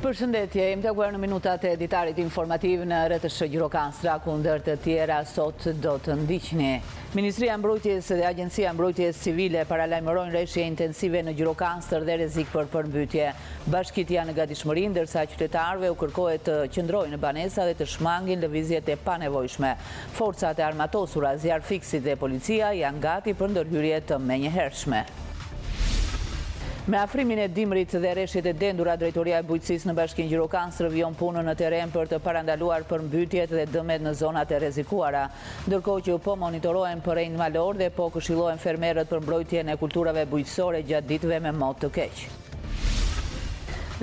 Përshëndetje, jemi takuar në minutat e editarit informativ në RTS Gjirokanstra, ku ndër të tjera sot do të ndiqni. Ministria e Mbrojtjes dhe Agjencia e Mbrojtjes Civile paralajmërojnë rreshje intensive në Gjirokanstër dhe rrezik për përmbytje. Bashkitë janë në gatishmëri, ndërsa qytetarëve u kërkohet të qëndrojnë në banesa dhe të shmangin lëvizjet e panevojshme. Forcat e armatosura, zjarfikësit dhe policia janë gati për ndërhyrje të menjëhershme. Me afrimin e dimrit dhe rreshjet e dendura, Drejtoria e Bujqësisë në Bashkinë Gjirokanstrë vijon punën në teren për të parandaluar përmbytjet dhe dëmet në zonat e rrezikuara, ndërkohë që po monitorohen përrejnë malor dhe po këshillohen fermerët për mbrojtjen e kulturave bujqësore gjatë ditëve me mot të keq.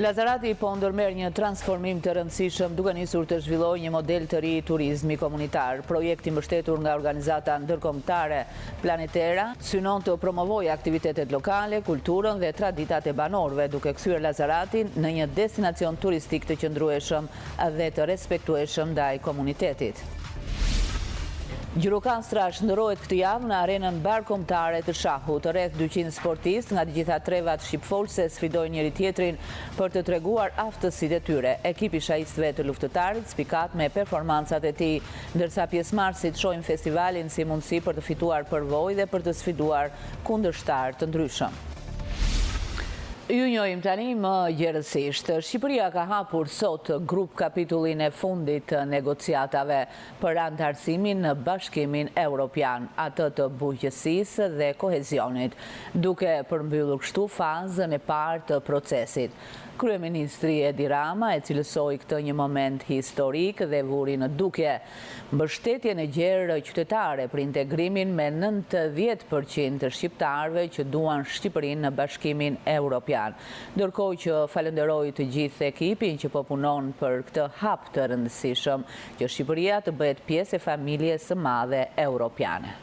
Lazarati po ndërmerr një transformim të rëndësishëm duke nisur të zhvillojë një model të ri turizmi komunitar. Projekti mbështetur nga organizata ndërkombëtare Planetera synon të promovojë aktivitetet lokale, kulturën dhe traditat e banorëve, duke kthyer Lazaratin në një destinacion turistik të qëndrueshëm dhe të respektueshëm ndaj komunitetit. Gjirokanstra shndërrohet këtë javë në arenën barkombëtare të shahut. Rreth 200 sportistë nga të gjitha trevat shqipfolse sfidojnë njëri tjetrin për të treguar aftësitë e tyre. Ekipi shahistëve të luftëtarit spikat me performancat e tij, ndërsa pjesëmarrësit shohin festivalin si mundësi për të fituar përvojë dhe për të sfiduar kundërshtar të ndryshëm. Ju njohim tani më gjerësisht. Shqipëria ka hapur sot grup kapitullin e fundit të negociatave për antarësimin në Bashkimin Evropian, atë të bujqësisë dhe kohezionit, duke përmbyllur kështu fazën e parë të procesit. Kryeministri Edi Rama e cilësoi këtë një moment historik dhe vuri në dukje mbështetjen e gjerë qytetare për integrimin me 90% të shqiptarëve që duan Shqipërinë në Bashkimin Evropian. Ndërkohë që falenderoi të gjithë ekipin që po punon për këtë hap të rëndësishëm që Shqipëria të bëhet pjesë e familjes së madhe europiane.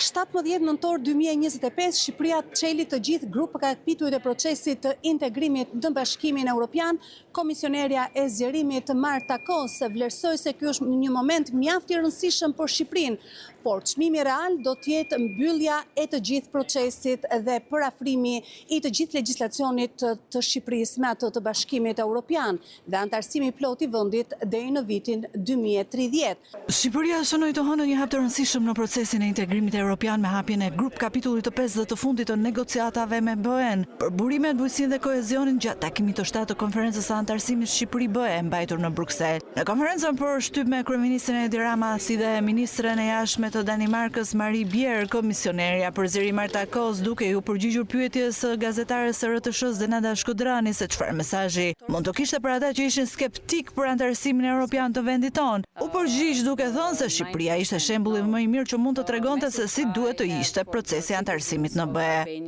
17 nëntor 2025, Shqipëria çeli të gjithë grupet kapitujt e procesit të integrimit në Bashkimin Evropian. Komisionerja e zgjerimit Marta Kos vlerësoi se ky është një moment mjaft i rëndësishëm për Shqipërinë, por çmimi real do të jetë mbyllja e të gjithë procesit dhe përafrimi i të gjithë legjislacionit të Shqipërisë me atë të Bashkimit Evropian dhe antarësimi plot i vendit deri në vitin 2030. Shqipëria shënoi të hënë një hap të rëndësishëm në procesin e integrimit Evropian me hapjen e grup kapitullit të 5 dhe të fundit të negociatave me BE-n për burimet, bujqësinë dhe kohezionin gjatë takimit të 7 të konferencës së antarësimit Shqipëri-BE mbajtur në Bruksel. Në konferencën për shtyp me kryeministrin Edi Rama si dhe ministren e jashtme të Danimarkës Marie Bjerre, komisionerja për zgjerim Marta Kos, duke u përgjigjur pyetjes së gazetares së RTS-s Denada Shkodrani se çfarë mesazhi mund të kishte për ata që ishin skeptik për antarësimin evropian të vendit tonë, u përgjigj duke thënë se Shqipëria ishte shembulli më i mirë që mund të tregonte se si duhet të ishte procesi antarësimit në BE.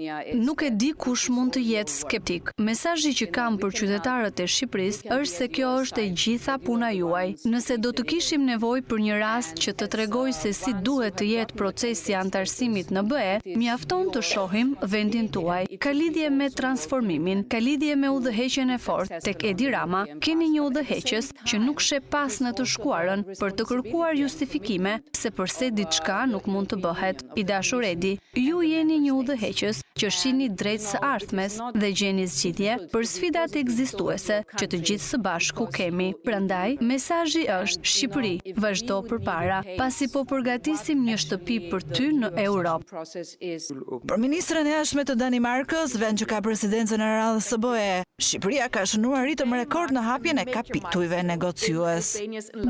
Nuk e di kush mund të jetë skeptik. Mesazhi që kam për qytetarët e Shqipërisë është se kjo është e gjitha puna juaj. Nëse do të kishim nevojë për një rast që të tregoj se si duhet të jetë procesi antarësimit në BE, mjafton të shohim vendin tuaj. Ka lidhje me transformimin, ka lidhje me udhëheqjen e fortë. Tek Edi Rama keni një udhëheqës që nuk sheh pas në të shkuarën për të kërkuar justifikime se pse diçka nuk mund të bëhet. I dashur Edi, ju jeni një udhëheqës që shihni drejt së ardhmes dhe gjeni zgjidhje për sfidat ekzistuese që të gjithë së bashku kemi. Prandaj, mesazhi është: Shqipëri, vazhdo përpara, pasi po përgatisim një shtëpi për ty në Europë. Për ministren e jashtme të Danimarkës, vend që ka presidencën e radhës së BE, Shqipëria ka shënuar ritëm rekord në hapjen e kapitujve negociues.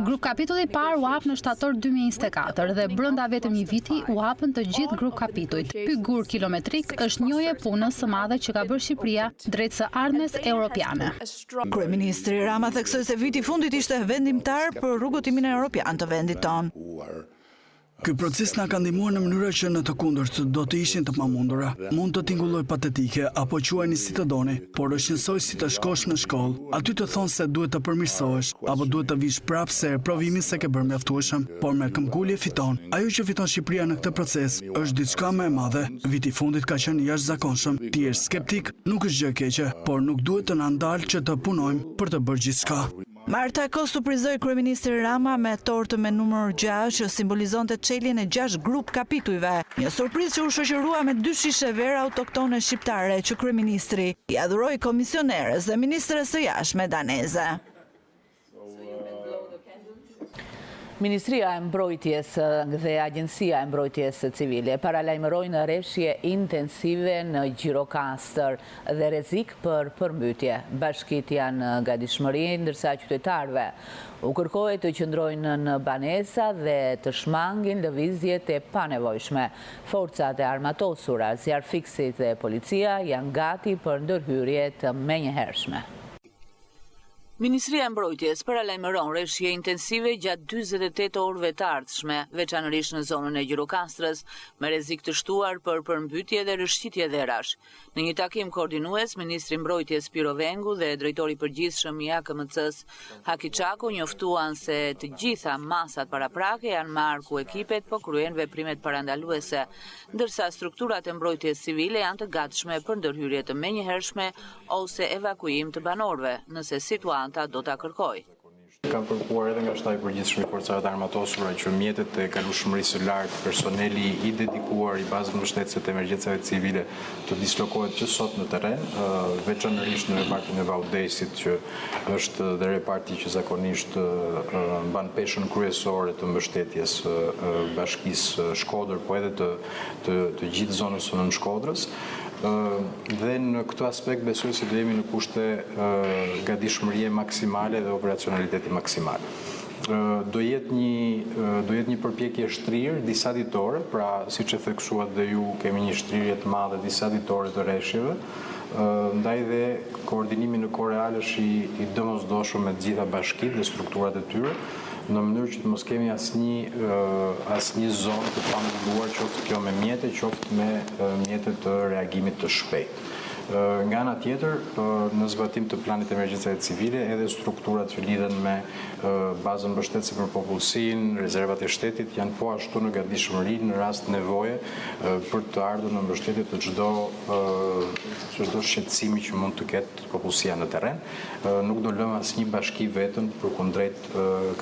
Grup kapitulli i parë u hap në shtator 2024 dhe brenda vetëm një viti u hapën të gjithë grup kapitujt. Ky gur kilometrik është njëje punës së madhe që ka bërë Shqipëria drejt së ardhmes europiane. Kryeministri Rama theksoi se viti i fundit ishte vendimtar për rrugëtimin europian të vendit tonë. Ky proces na ka ndihmuar në mënyra që në të kundërt do të ishin të pamundura. Mund të tingulloj patetike apo quajini si të doni, por është njësoj si të shkosh në shkollë, aty të thonë se duhet të përmirësohesh apo duhet të vish prapë se provimin se ke bërë mjaftueshëm, por me këmbgulje fiton. Ajo që fiton Shqipëria në këtë proces është diçka më e madhe. Viti i fundit ka qenë jashtëzakonshëm. Ti je skeptik, nuk është gjë e keqe, por nuk duhet të na ndalë që të punojmë për të bërë gjithçka. Marta Ko surprizoi kryeministri Rama me tortë me numër 6 që simbolizonte çeljen e 6 grup kapitujve. Një surprizë që u shoqërua me 2 shishe verë autoktone shqiptare që kryeministri i adhuroi komisionerës dhe ministres së jashtme daneze. Ministria e Mbrojtjes dhe Agjencia e Mbrojtjes Civile paralajmërojnë rreshje intensive në Gjirokastër dhe rrezik për përmbytje. Bashkitë janë gatishmëri ndërsa qytetarëve u kërkohet të qëndrojnë në banesa dhe të shmangin lëvizjet e panevojshme. Forcat e armatosura, zjarfikësit dhe policia janë gati për ndërhyrje të menjëhershme. Ministria e Mbrojtjes paralajmëron rreshje intensive gjatë 48 orëve të ardhshme, veçanërisht në zonën e Gjirokastrës, me rrezik të shtuar për përmbytje dhe rëshqitje dherash. Në një takim koordinues, Ministri i Mbrojtjes Piro Vengu dhe drejtori i përgjithshëm i AKMC-s Haki Çaku njoftuan se të gjitha masat paraprake janë marrë ku ekipet po kryen veprimet parandaluese, ndërsa strukturat e mbrojtjes civile janë të gatshme për ndërhyrje të menjëhershme ose evakuim të banorëve, nëse situata do ta kërkoj. Kam kërkuar edhe nga shtabi i përgjithshëm i forcave armatosura që mjetet e kalueshmërisë së lartë, personeli i dedikuar i bazës mbështetëse të emergjencave civile të dislokohet që sot në terren, veçanërisht në repartin e Vaudesit që është dhe reparti që zakonisht mban peshën kryesore të mbështetjes bashkisë Shkodër, po edhe të gjithë zonës së nën Shkodrës. Dhe në këtë aspekt besoj se do jemi në kushte gatishmërie maksimale dhe operacionaliteti maksimal. Do jetë një përpjekje shtrirë disa ditore, pra siç e theksuat dhe ju, kemi një shtrirje të madhe disa ditore të rreshjeve, ndaj dhe koordinimi në kohë reale është i domosdoshëm me të gjitha bashkitë dhe strukturat e tyre, në mënyrë që të mos kemi asnjë zonë të pambulluar, qoftë kjo me mjete, qoftë me mjete të reagimit të shpejtë. Nga ana tjetër, në zbatim të planit emergjencave civile, edhe strukturat që lidhen me bazën mbështetëse për popullsinë, rezervat e shtetit janë po ashtu në gatishmëri në rast nevoje për të ardhur në mbështetje të çdo shqetësimi që mund të ketë popullsia në terren. Nuk do lëmë asnjë bashki vetëm përkundrejt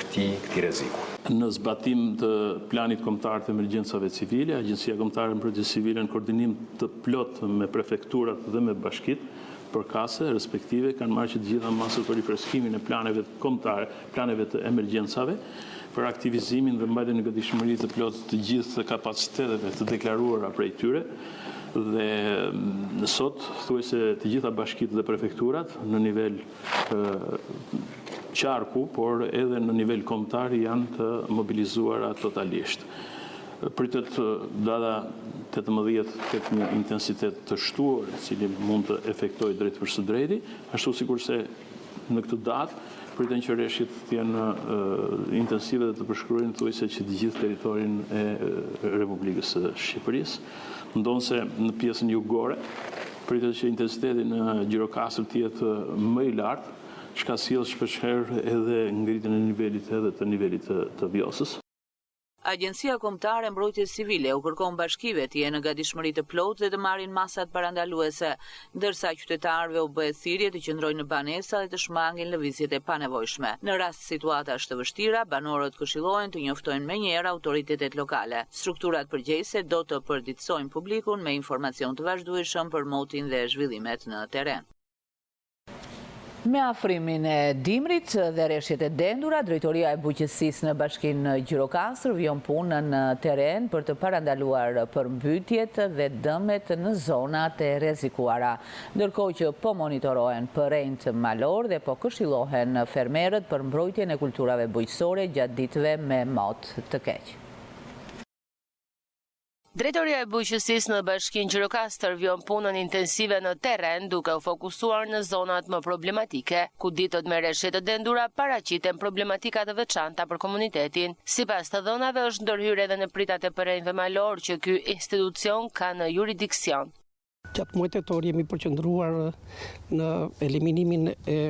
këtij rreziku. Në zbatim të planit kombëtar të emergjencave civile, Agjencia Kombëtare e Mbrojtjes Civile në koordinim të plot me prefekturat dhe me bashkitë përkase, respektive kanë marrë që të gjitha masat për rifreskimin e planeve kombëtare, planeve të emergjencave, për aktivizimin dhe mbajtjen në gatishmëri të plotë të gjithë kapaciteteve të deklaruara prej tyre. Dhe sot thuajse të gjitha bashkitë dhe prefekturat në nivel qarku, por edhe në nivel kombëtar janë të mobilizuara totalisht. Pritet data 18 ketë një intensitet të shtuar, i cili mund të efektojë drejt për së drejti, ashtu sikurse në këtë datë priten që rreshjet të jenë intensive dhe të përshkruajnë thuajse që të gjithë territorin e Republikës së Shqipërisë, ndonse në pjesën jugore pritet që intensiteti në Gjirokastër të jetë më i lartë, çka sjell shpeshherë edhe ngritjen e nivelit edhe të nivelit të Vjosës. Agjencia Kombëtare e Mbrojtjes Civile u kërkon bashkive të jenë në gatishmëri të plotë dhe të marrin masat parandaluese, ndërsa qytetarëve u bëhet thirrje të qëndrojnë në banesa dhe të shmangin lëvizjet e panevojshme. Në rast situatash të vështira, banorët këshillohen të njoftojnë menjëherë autoritetet lokale. Strukturat përgjegjëse do të përditësojnë publikun me informacion të vazhdueshëm për motin dhe zhvillimet në terren. Me afrimin e dimrit dhe rreshjet e dendura, Drejtoria e Bujqësisë në Bashkinë Gjirokastër vjon punën në terren për të parandaluar përmbytjet dhe dëmet në zonat e rrezikuara, ndërkohë që po monitorohen përrejt malor dhe po këshillohen fermerët për mbrojtjen e kulturave bujqësore gjatë ditëve me mot të keq. Drejtoria e Bujqësisë në Bashkinë Gjirokastër vjon punën intensive në terren duke u fokusuar në zonat më problematike, ku ditët me rreshje të dendura paraqiten problematika të veçanta për komunitetin. Sipas të dhënave është ndërhyrë edhe në pritat e përrejtëve malor që ky institucion ka në juridiksion. Gjatë muajit tetor jemi përqendruar në eliminimin e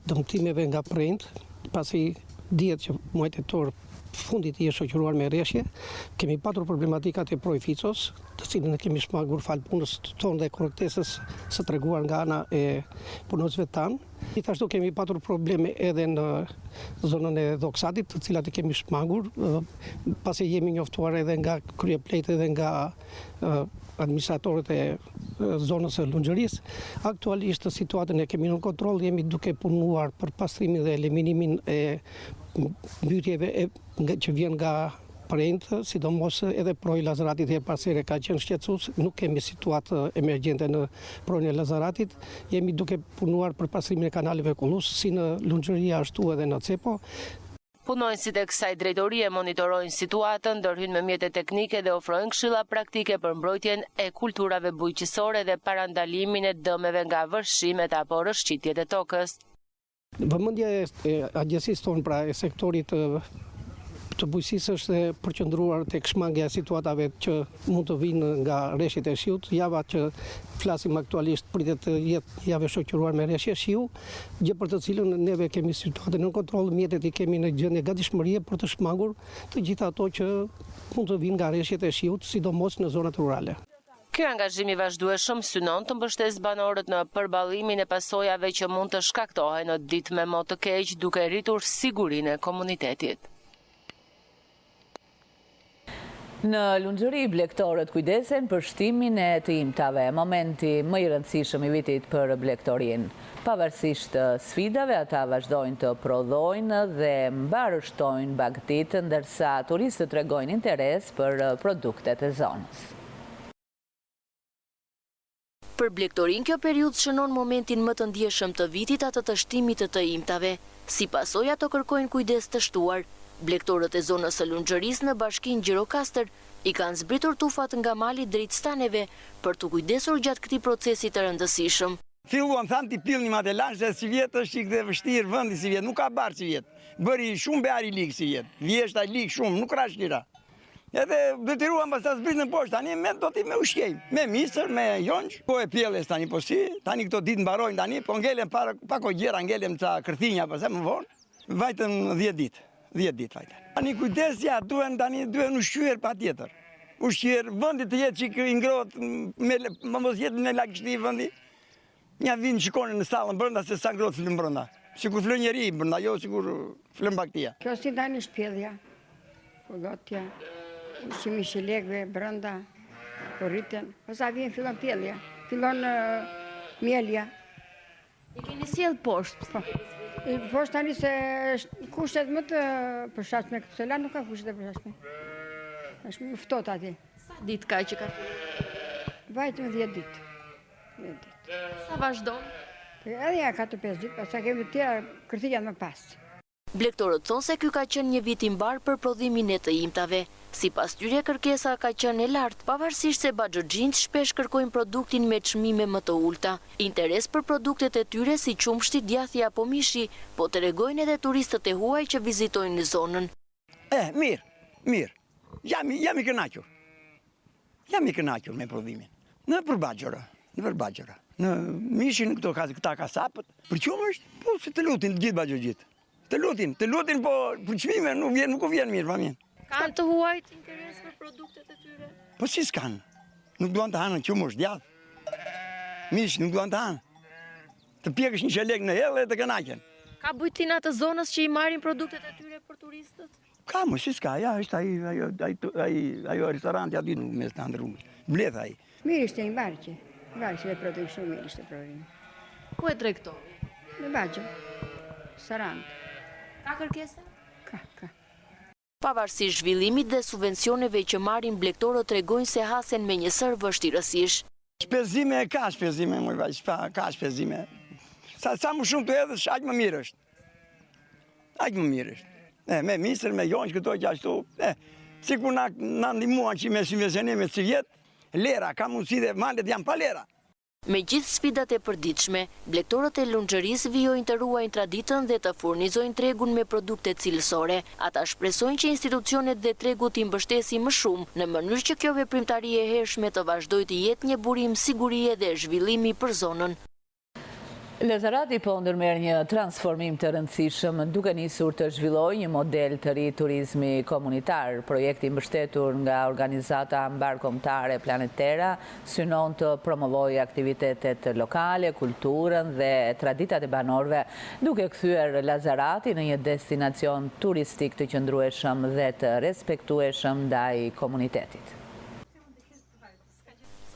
dëmtimeve nga prejtë, pasi dihet që muaj tetor fundit i shoqëruar me rreshje. Kemi patur problematikat e Proificos, të cilën e kemi shmangur fal punës tonë dhe korrektesës së treguar nga ana e punonjësve tanë. Gjithashtu kemi patur probleme edhe në zonën e Dhoksatit, të cilat i kemi shmangur, pasi jemi njoftuar edhe nga kryeplejtë edhe nga administratorët e zonës së Lunxhërisë. Aktualisht situatën e kemi në kontroll, jemi duke punuar për pastrimin dhe eliminimin e mbytyjeve që vjen nga prejnë, sidomos edhe proji Lazaratit e pasere ka qenë shqetësues, nuk kemi situatë emergjente në projin e Lazaratit, jemi duke punuar për pastrimin e kanaleve Kullus, si në Lunxhëri ashtu edhe në Cepo. Punonësit e kësaj drejtorie monitorojnë situatën, ndërhyjnë me mjete teknike dhe ofrojnë këshilla praktike për mbrojtjen e kulturave bujqësore dhe parandalimin e dëmeve nga vërshimet apo rrëshqitjet e tokës. Vëmendja e agjencisë tonë, pra e sektorit të bujqësisë, është përqendruar tek shmangja e situatave që mund të vinë nga rreshjet e shiut. Java që flasim aktualisht pritet të jetë javë shoqëruar me rreshje shiu, gjë për të cilën neve kemi situatën në kontroll, mjetet i kemi në gjendje gatishmërie për të shmangur të gjitha ato që mund të vinë nga rreshjet e shiut, sidomos në zonat rurale. Ky angazhim i vazhdueshëm synon të mbështesë banorët në përballimin e pasojave që mund të shkaktohen në ditë me mo të keq, duke rritur sigurinë e komunitetit. Në Lunxhëri, blegtorët kujdesen për shtimin e të imtave, momenti më i rëndësishëm i vitit për blegtorin. Pavarësisht sfidave, ata vazhdojnë të prodhojnë dhe mbarështojnë bagëtit, ndërsa turistët tregojnë interes për produktet e zonës. Për blegtorin kjo periudhë shënon momentin më të ndjeshëm të vitit atë të shtimit të imtave. Si pasojë ato kërkojnë kujdes të shtuar. Blegtorët e zonës së Lunxhërisë në bashkinë Gjirokastër i kanë zbritur tufat nga mali drejt staneve për të kujdesur gjatë këtij procesi të rëndësishëm. Filluam thamë ti pillni matelan se si vjetë është ikë dhe vështirë vendi si vjetë, nuk ka barë si vjetë. Bëri shumë beari ligë si vjetë, vjeshta ligë shumë, nuk rash lira. Edhe detyruam pas ta zbrit në poshtë, tani me do t'i me ushqejmë, me misër, me jonç, po e pjellës tani po si, tani këto ditë mbarojnë tani, po ngelem pa kogjera, ngelem ca kërthinja përse më vonë, vajtëm 10 ditë. 10 ditë vajtën. Tani kujdesja duhen ushqyer patjetër. Ushqyer vendi të jetë çik i ngrohtë, mos jetë në lagështi vendi. Nja vinë shikonin në sallën brenda se sa ngrohtë flën brenda. Sikur flën njeri brenda, jo sikur flën baktia. Kjo si tani shpjellja, gotja, ushqimi i lekëve brenda, korriten. Posa vjen fillon pjellja, fillon mielja. I keni sjell poshtë. Poshtë tani se kushtet më të përshtatshme këtë sela nuk ka kushtet e përshtatshme. Është më ftohtë aty. Sa ditë ka që ka? Vajtëm 10 ditë. 10 ditë. Sa vazhdon? Edhe ja 4-5 ditë, pastaj kemi të tjera kërthija më pas. Blegtorët thonë se ky ka qenë një vit i mbar për prodhimin e të imtave. Sipas tyre kërkesa ka qenë e lartë, pavarësisht se baxhxhinjt shpesh kërkojnë produktin me çmime më të ulta. Interes për produktet e tyre si qumshti, djathja apo mishi, po tregojnë edhe turistët e huaj që vizitojnë në zonën. Mirë. Jam i kënaqur. Jam i kënaqur me prodhimin. Në përbaxhora. Në mishin këta kasapët, për qumë është, po se të lutin të gjithë baxhxhit. Të lutin, po për çmime nuk vjen mirë, pa mirë. Kanë të huajt interes për produktet e tyre? Po si s'kanë? Nuk duan të hanë qumësh, djathë. Mish, nuk duan të hanë. Të pjekësh një shelek në hellë e të kënaqen. Ka bujtina të zonës që i marrin produktet e tyre për turistët? Ka, më si s'ka, ja, është ajo restoranti aty në mes të rrugës. Bledh ai. Mirë ishte një barqe. Barqe dhe prodhim shumë mirë ishte prodhimi. Ku e tregtoni? Në Baxhë, Sarandë. Ka kërkesa? Ka. Pavarësisht zhvillimit dhe subvencioneve që marrin blegtorët tregojnë se hasen me njësër vështirësish. Shpenzime, më vaj, ka shpenzime. Sa më shumë të edhësh, aq më mirë është. Me misër, me jonç, këto që ashtu. Sikur na ndihmuan që me subvencionime si vjetë, lera, ka mundësi dhe malet janë pa lera. Me gjithë sfidat e përditshme, blegtorët e Lunxhërisë vijojnë të ruajnë traditën dhe të furnizojnë tregun me produkte cilësore. Ata shpresojnë që institucionet dhe tregu t'i mbështesin më shumë, në mënyrë që kjo veprimtari e hershme të vazhdojë të jetë një burim sigurie dhe zhvillimi për zonën. Lazarati po ndërmerr një transformim të rëndësishëm duke nisur të zhvillojë një model të ri turizmi komunitar. Projekti mbështetur nga organizata mbarkombëtare Planet Terra synon të promovojë aktivitetet lokale, kulturën dhe traditat e banorëve, duke kthyer Lazarati në një destinacion turistik të qëndrueshëm dhe të respektueshëm ndaj komunitetit.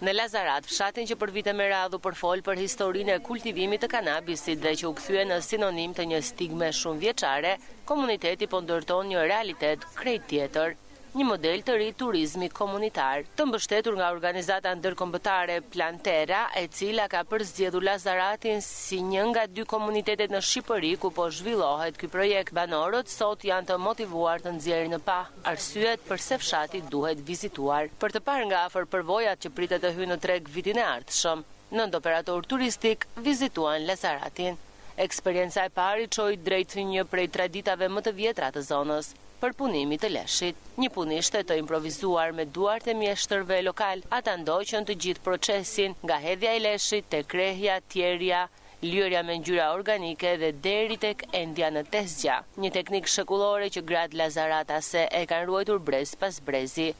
Në Lazarat, fshatin që për vite me radhë u përfol për historinë e kultivimit të kanabisit dhe që u kthye në sinonim të një stigme shumë vjeçare, komuniteti po ndërton një realitet krejt tjetër, një model të ri turizmi komunitar, të mbështetur nga organizata ndërkombëtare Plan Terra, e cila ka përzgjedhur Lazaratin si një nga 2 komunitetet në Shqipëri ku po zhvillohet ky projekt. Banorët sot janë të motivuar të nxjerrin në pa arsyet pse fshati duhet vizituar. Për të parë nga afër përvojat që pritet të hyjnë në treg vitin e ardhshëm, 9 operator turistik vizituan Lazaratin. Eksperjenca e parë çoi drejt një prej traditave më të vjetra të zonës, për punimit të leshit. Një punishte të improvizuar me duart e mjeshtërve lokal, ata ndoqën të gjithë procesin, nga hedhja e leshit, te krehja, tjerja, lyrja me ngjyra organike dhe deri tek endja në tezgja. Një teknikë shekullore që gratë Lazaratase e kanë ruajtur brez pas brezi.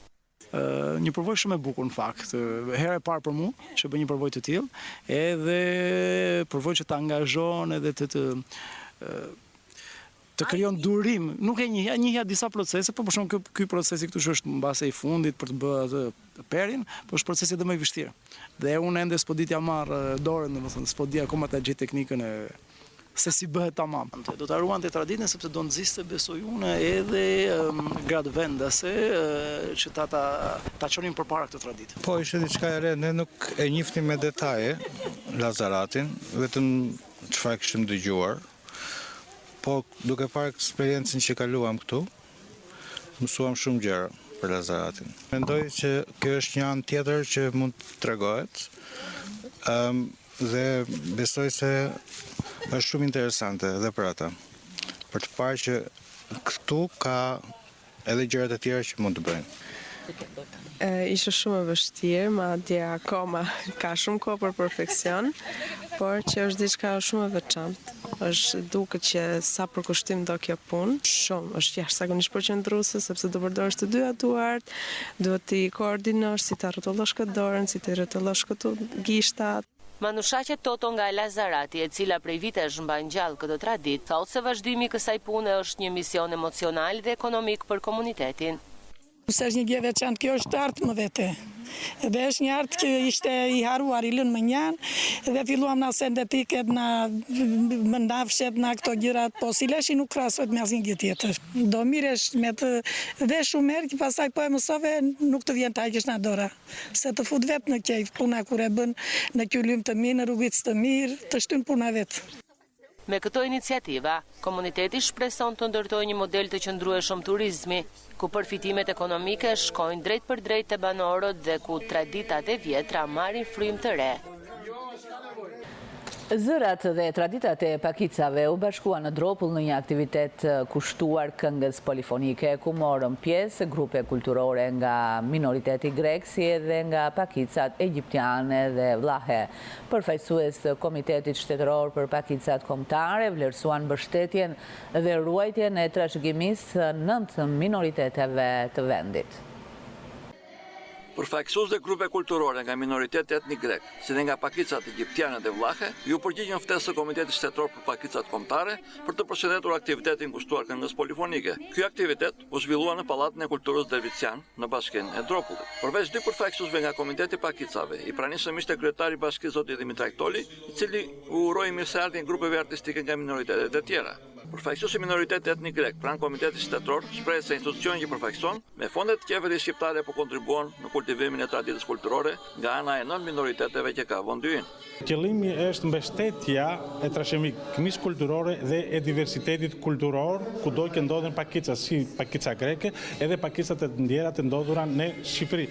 Një përvojë shumë e bukur në fakt. Herë e parë për mua që bëj një përvojë të tillë, edhe përvojë që të angazhon edhe të krijon durim. Nuk e njihja disa procese, por për shembull ky procesi këtu që është mbase i fundit për të bërë atë perin, por është procesi edhe më i vështirë. Dhe unë ende s'po di t'ja marr dorën, domethënë s'po di akoma ta gjej teknikën e se si bëhet tamam. Do ta ruante traditën sepse do nxiste besoj unë edhe gratë vendase që ta çonin përpara këtë traditë. Po ishte diçka e re, ne nuk e njihnim me detaje Lazaratin, vetëm çfarë kishim dëgjuar. Po duke parë eksperiencën që kaluam këtu, mësuam shumë gjëra për Lazaratin. Mendoj që kjo është një anë tjetër që mund të tregohet, dhe besoj se është shumë interesante edhe për ata. Për të parë që këtu ka edhe gjërat e tjera që mund të bëjnë. Ishte shumë e vështirë, madje akoma ka shumë kohë për perfeksion, por që është diçka shumë e veçantë. Është duket që sa përkushtim do kjo punë, shumë është jashtëzakonisht përqendruese sepse do përdorësh të dyja duart, duhet të koordinosh si të rrotullosh këtë dorën, si të rrotullosh këtu gishtat. Manushaqe Toto nga Lazarati, e cila prej vitesh mban gjallë këtë traditë, thotë se vazhdimi i kësaj pune është një mision emocional dhe ekonomik për komunitetin. Se është një gjë veçantë, kjo është artë më vete. Dhe është një artë që ishte i haruar i lënë më njanë, dhe filluam na sendetiket, na mëndafshet, na këto gjërat, po si leshi nuk krahasohet me asnjë gjë tjetër. Do miresh me të dhe shumë herë që pastaj po e mësove, nuk të vjen të haqësh nga dora. Se të fut vetë në qejf, puna kur e bën në ky lym të mirë, në rrugëc të mirë, të shtyn puna vetë. Me këto iniciativa, komuniteti shpreson të ndërtojë një model të qëndrueshëm turizmi, ku përfitimet ekonomike shkojnë drejt për drejt te banorët dhe ku traditat e vjetra marrin frymë të re. Zërat dhe traditat e Pakicave u bashkuan në Dropull në një aktivitet kushtuar këngës polifonike, ku morën pjesë grupe kulturore nga minoriteti grek, si edhe nga Pakicat egjiptiane dhe vlahe. Përfaqësues të Komitetit Shtetëror për Pakicat Kombëtare vlerësuan mbështetjen dhe ruajtjen e trashëgimisë 9 minoriteteve të vendit. Përfaqësues dhe grupe kulturore nga minoriteti etnik grek, si dhe nga Pakicat egjiptiane dhe vlahe, ju përgjigjën ftesës së Komitetit Shtetëror për Pakicat Kombëtare për të përshëndetur aktivitetin kushtuar këngës polifonike. Ky aktivitet u zhvillua në Pallatin e Kulturës Dervician në bashkinë e Dropullit. Përveç dy përfaqësuesve nga Komiteti Pakicave, i pranishëm ishte kryetari i bashkisë zoti Dimitrak Toli, i cili u uroi mirëseardhjen grupeve artistike nga minoritetet e tjera. Përfaqësuesi i minoritetit etnik grek pranë Komitetit Shtetëror shpreh se institucioni që përfaqëson me fondet të qeverisë shqiptare po kontribuon në kultivimin e traditës kulturore nga ana e 9 minoriteteve që ka vend hyn. Qëllimi është mbështetja e trashëgimisë kulturore dhe e diversitetit kulturor kudo që ndodhen pakica, si pakica greke edhe pakicat e tjera të ndodhura në Shqipëri.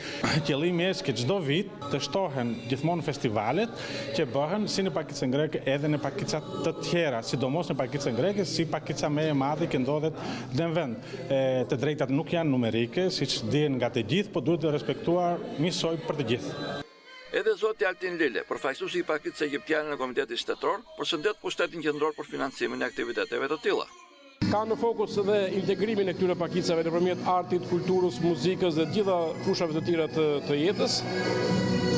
Qëllimi është që çdo vit të shtohen gjithmonë festivalet që bëhen si në pakicën greke edhe në pakicat të tjera, sidomos në pakicën greke, si pakica më e madhe që ndodhet në vend. Të drejtat nuk janë numerike, siç dihen nga të gjithë, por duhet të respektuar njësoj për të gjithë. Edhe zoti Altin Lile, përfaqësuesi i pakicës egjiptiane në Komitetin Shtetror, përshëndet pushtetin qendror për financimin e aktiviteteve të tilla. Ka në fokus edhe integrimin e këtyre pakicave nëpërmjet artit, kulturës, muzikës dhe gjitha fushave të tjera të jetës,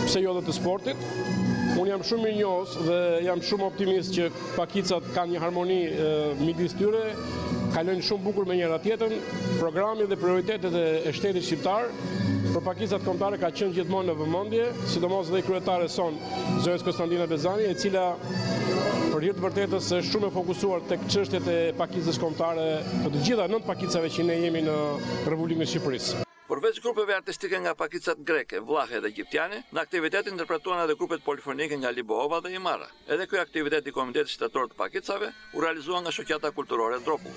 pse jo dhe të sportit. Unë jam shumë mirënjohës dhe jam shumë optimist që pakicat kanë një harmoni midis tyre, kalojnë shumë bukur me njëra tjetrën. Programi dhe prioritetet e shtetit shqiptar për pakicat kombëtare ka qenë gjithmonë në vëmendje, sidomos dhe kryetare son Zojës Konstantina Bezani, e cila për hir të vërtetës është shumë e fokusuar tek çështjet e pakicës kombëtare të gjitha 9 pakicave që ne jemi në Republikën e Shqipërisë. Përveç grupeve artistike nga pakicat greke, vlahe dhe egjiptiane, në aktivitetin interpretuan edhe grupet polifonike nga Libohova dhe Imara. Edhe ky aktivitet i Komitetit Shtetror të Pakicave u realizua nga shoqata kulturore Dropull.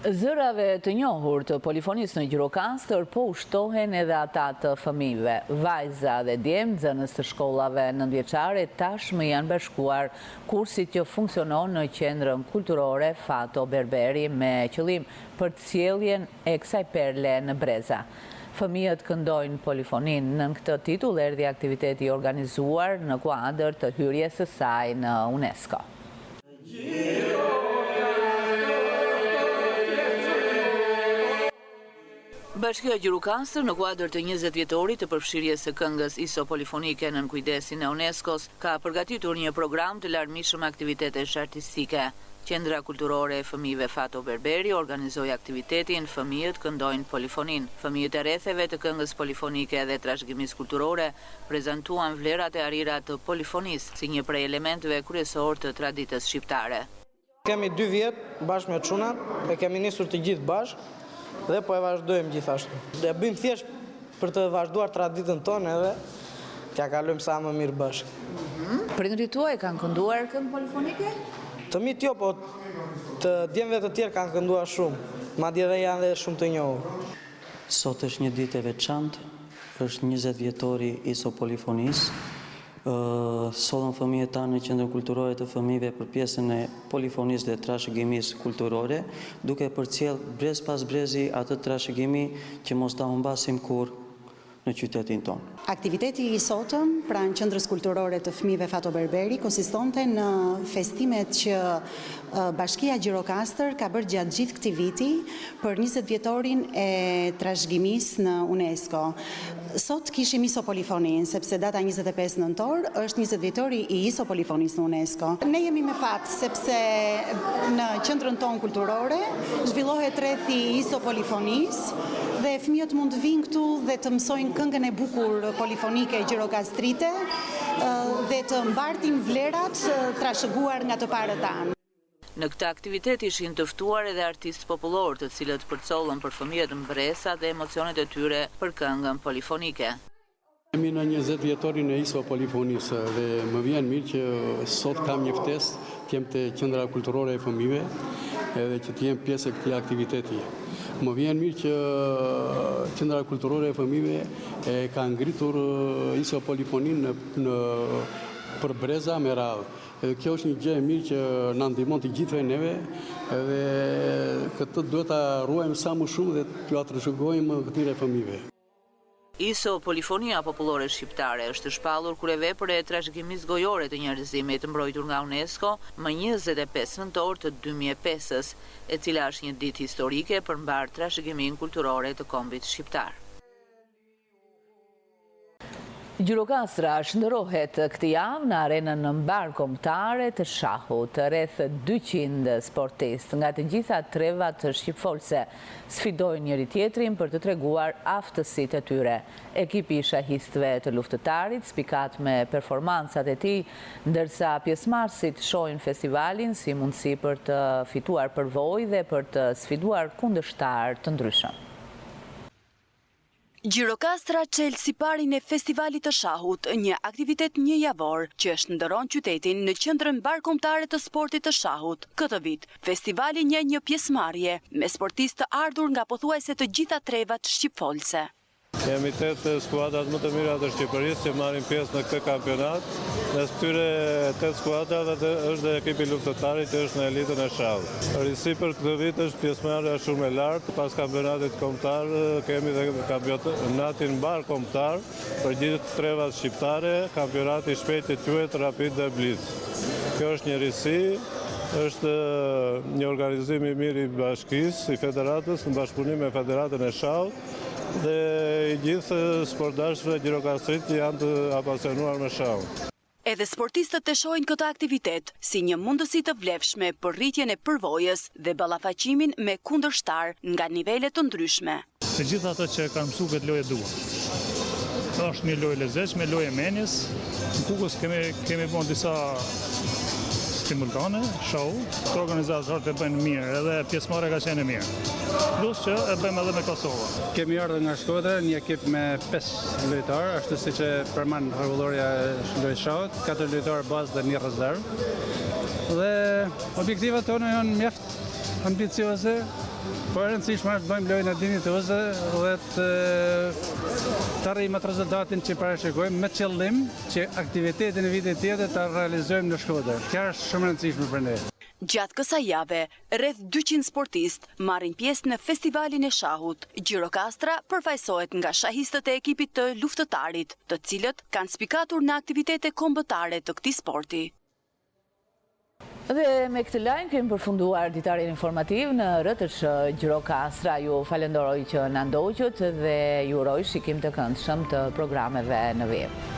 Zërave të njohur të polifonisë në Gjirokastër po ushtohen edhe ata të fëmijëve. Vajza dhe djemt, nxënës të shkollave nëntëvjeçare tashmë janë bashkuar kursit që funksionon në qendrën kulturore Fato Berberi me qëllim për të sjelljen e kësaj perle në breza. Fëmijët këndojnë polifonin. Në këtë titull erdhi aktiviteti i organizuar në kuadër të hyrjes së saj në UNESCO. Bashkia Gjirokastër në kuadër të 20 vjetorit të përfshirjes së këngës ISO polifonike nën kujdesin e UNESCO-s ka përgatitur një program të larmishëm aktivitetesh artistike. Qendra kulturore e fëmijëve Fato Berberi organizoi aktivitetin Fëmijët këndojnë polifonin. Fëmijët e rretheve të këngës polifonike dhe trashëgimisë kulturore prezantuan vlerat e arrira të polifonisë si një prej elementeve kryesor të traditës shqiptare. Kemi 2 vjet bashkë me çunat, e kemi nisur të gjithë bashkë dhe po e vazhdojmë gjithashtu. Dhe bëjmë thjesht për të vazhduar traditën tonë edhe t'ja kalojmë sa më mirë bashkë. Prindrit tuaj kanë kënduar këngë polifonike? Të mitë jo, po të djemve të tjerë kanë kënduar shumë, madje dhe janë dhe shumë të njohur. Sot është një ditë e veçantë, është 20 vjetori ISO polifonisë. Sollën fëmijët tanë në qendrën kulturore të fëmijëve për pjesën e polifonisë dhe trashëgimisë kulturore, duke përcjell brez pas brezi atë trashëgimi që mos ta humbasim kurrë në qytetin tonë. Aktiviteti i sotëm pranë qendrës kulturore të fëmijëve Fato Berberi konsistonte në festimet që Bashkia Gjirokastër ka bërë gjatë gjithë këtij viti për 20 vjetorin e trashëgimisë në UNESCO. Sot kishim ISO polifonin, sepse data 25 nëntor është 20 vjetori i ISO polifonisë në UNESCO. Ne jemi me fat sepse në qendrën tonë kulturore zhvillohet rrethi i ISO polifonisë dhe fëmijët mund të vinë këtu dhe të mësojnë këngën e bukur polifonike gjirokastrite dhe të mbartin vlerat trashëguar nga të parët tanë. Në këtë aktivitet ishin të ftuar edhe artistë popullor, të cilët përcollën për fëmijët mbresa dhe emocionet e tyre për këngën polifonike. Jemi në 20 vjetorin e ISO polifonisë dhe më vjen mirë që sot kam një ftesë të jem te qendra kulturore e fëmijëve edhe që të jem pjesë e këtij aktiviteti. Më vjen mirë që qendra kulturore e fëmijëve e ka ngritur ISO polifonin për breza me radhë. Edhe kjo është një gjë e mirë që na ndihmon të gjithëve neve dhe këtë duhet ta ruajmë sa më shumë dhe t'ju trashëgojmë këtyre fëmijëve. ISO polifonia popullore shqiptare është shpallur kur e vepër e trashëgimisë gojore të njerëzimit mbrojtur nga UNESCO më 25 nëntor të 2005-s, e cila është një ditë historike për mbar trashëgiminë kulturore të kombit shqiptar. Gjirokastra shndërrohet këtë javë në arenën mbar kombëtare të shahut. Rreth 200 sportistë nga të gjitha trevat shqipfolse sfidojnë njëri tjetrin për të treguar aftësitë e tyre. Ekipi i shahistëve të luftëtarit spikat me performancat e tij, ndërsa pjesëmarrësit shohin festivalin si mundësi për të fituar përvojë dhe për të sfiduar kundërshtar të ndryshëm. Gjirokastra çel siparin e festivalit të shahut, një aktivitet një javor që shndërron qytetin në qendrën mbarkombëtare të sportit të shahut. Këtë vit, festivali njeh një pjesëmarrje me sportistë të ardhur nga pothuajse të gjitha trevat shqipfolse. Jemi 8 skuadrat më të mira të Shqipërisë që marrin pjesë në këtë kampionat. Mes këtyre 8 skuadrave është dhe ekipi luftëtarit që është në elitën e shallë. Risi për këtë vit është pjesëmarrja shumë e lartë. Pas kampionatit kombëtar kemi dhe kampionatin mbar kombëtar për gjithë trevat shqiptare, kampionati i shpejtë quhet Rapid dhe Blitz. Kjo është një risi. Është një organizim i mirë i bashkisë, i federatës, në bashkëpunim me Federatën e Shallë dhe i gjithë sportdashëve gjirokastrit që janë të apasionuar me shallë. Edhe sportistët të shohin këtë aktivitet si një mundësi të vlefshme për rritjen e përvojës dhe ballafaqimin me kundërshtar nga nivele të ndryshme. Të gjithë ato që kanë mësuar këtë lojë duan. Është një lojë lezetshme, lojë menjes. Në Kukës kemi bën disa simultane, show, të organizatorët e bëjnë mirë, edhe pjesëmarrja ka qenë mirë. Plus që e bëjmë edhe me Kosovë. Kemi ardhur nga Shkodra, një ekip me 5 lojtarë, ashtu siç e përmend rregulloria e lojës shahut, 4 lojtarë bazë dhe 1 rezervë. Dhe objektivat tona janë mjaft ambicioze, po e rëndësishme është të bëjmë lojën e dinjitoze dhe të arrijmë atë rezultatin që parashikojmë me qëllim që aktivitetin e vitit tjetër ta realizojmë në Shkodër. Kjo është shumë e rëndësishme për ne. Gjatë kësaj jave, rreth 200 sportistë marrin pjesë në festivalin e shahut. Gjirokastra përfaqësohet nga shahistët e ekipit të luftëtarit, të cilët kanë spikatur në aktivitete kombëtare të këtij sporti. Dhe me këtë lajm kemi përfunduar ditarin informativ në RTS Gjirokastra. Ju falenderoj që na ndoqët dhe ju uroj shikim të këndshëm të programeve në vijim.